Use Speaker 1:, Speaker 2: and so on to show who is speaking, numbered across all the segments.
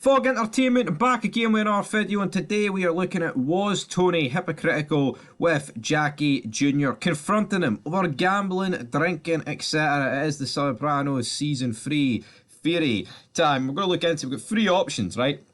Speaker 1: Fog Entertainment back again with another video, and today we are looking at was Tony hypocritical with Jackie Jr. confronting him over gambling, drinking, etc. It is the Sopranos season 3 theory time. We're going to look into, we've got three options, right?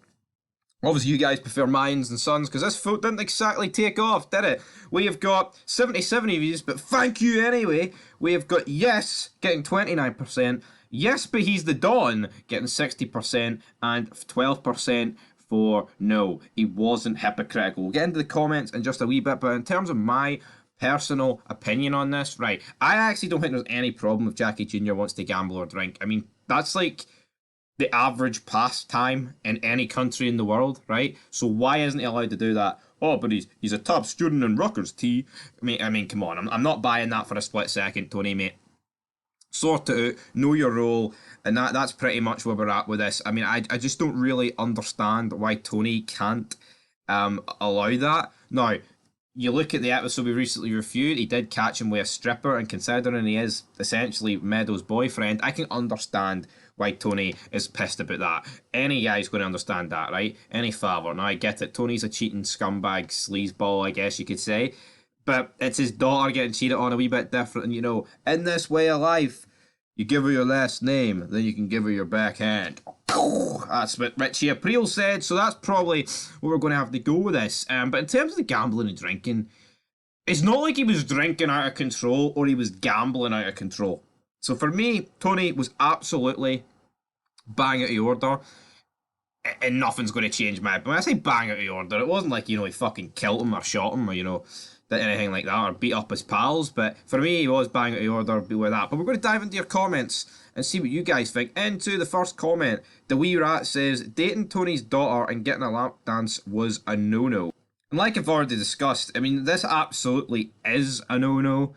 Speaker 1: Obviously you guys prefer Mayans and Sons because this vote didn't exactly take off, did it? We have got 77 views, but thank you anyway. We have got yes getting 29%. Yes, but he's the Don, getting 60% and 12% for no, he wasn't hypocritical. We'll get into the comments in just a wee bit, but in terms of my personal opinion on this, right, I actually don't think there's any problem if Jackie Jr. wants to gamble or drink. I mean, that's like the average pastime in any country in the world, right? So why isn't he allowed to do that? Oh, but he's a top student in Rutgers, T. I mean, come on, I'm not buying that for a split second, Tony, mate. Sort it out, know your role, and that's pretty much where we're at with this. I mean, I just don't really understand why Tony can't allow that. Now, you look at the episode we recently reviewed, he did catch him with a stripper, and considering he is essentially Meadow's boyfriend, I can understand why Tony is pissed about that. Any guy's going to understand that, right? Any father. Now, I get it, Tony's a cheating scumbag, sleazeball, I guess you could say. But it's his daughter getting cheated on a wee bit different. And, you know, in this way of life, you give her your last name, then you can give her your backhand. That's what Richie April said, so that's probably where we're going to have to go with this. But in terms of the gambling and drinking, it's not like he was drinking out of control or he was gambling out of control. So for me, Tony was absolutely bang out of order. And nothing's going to change my opinion. When I say bang out of order, it wasn't like, you know, he fucking killed him or shot him or, you know, did anything like that or beat up his pals. But for me, he was bang out of order with that. But we're going to dive into your comments and see what you guys think. Into the first comment, the wee rat says, dating Tony's daughter and getting a lap dance was a no-no. And like I've already discussed, I mean, this absolutely is a no-no.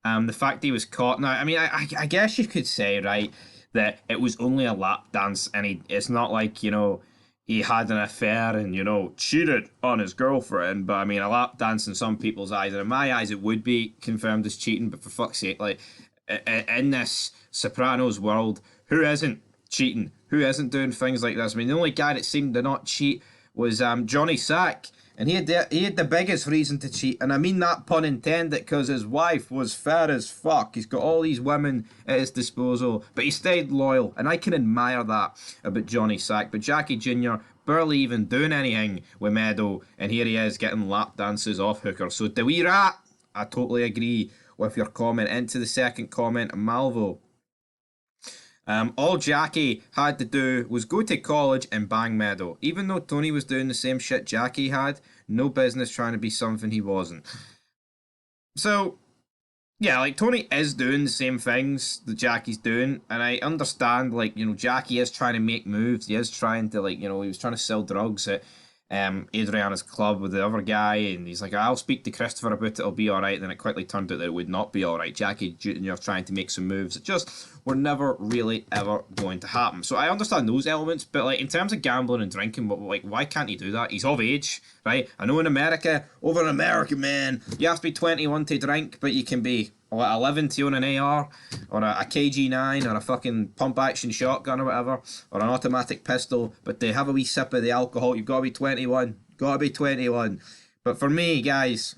Speaker 1: The fact he was caught. Now, I mean, I guess you could say, right, that it was only a lap dance and it's not like, you know, he had an affair and, you know, cheated on his girlfriend. But, I mean, a lap dance in some people's eyes, and in my eyes, it would be confirmed as cheating. But for fuck's sake, like, in this Sopranos world, who isn't cheating? Who isn't doing things like this? I mean, the only guy that seemed to not cheat was Johnny Sack. And he had the biggest reason to cheat. And I mean that pun intended, because his wife was fair as fuck. He's got all these women at his disposal, but he stayed loyal. And I can admire that about Johnny Sack. But Jackie Jr. barely even doing anything with Meadow. And here he is getting lap dances off Hooker. So the wee rat, I totally agree with your comment. Into the second comment, Malvo. All Jackie had to do was go to college and bang Meadow. Even though Tony was doing the same shit Jackie had, no business trying to be something he wasn't. So, yeah, like, Tony is doing the same things that Jackie's doing, and I understand, like, you know, Jackie is trying to make moves. He is trying to, like, you know, he was trying to sell drugs at Adriana's club with the other guy, and he's like, I'll speak to Christopher about it, it'll be alright. Then it quickly turned out that it would not be alright. Jackie Jr. trying to make some moves that just were never really ever going to happen. So I understand those elements, but like in terms of gambling and drinking, like, why can't he do that? He's of age, right? I know in America, over in America, man, you have to be 21 to drink, but you can be 11 to own an AR, or a KG9, or a fucking pump-action shotgun, or whatever, or an automatic pistol, but to have a wee sip of the alcohol, you've got to be 21. Got to be 21. But for me, guys,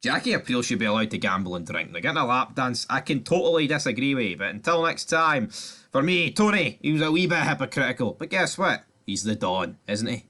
Speaker 1: Jackie Appeal should be allowed to gamble and drink. They're getting a lap dance. I can totally disagree with you, but until next time, for me, Tony, he was a wee bit hypocritical. But guess what? He's the Don, isn't he?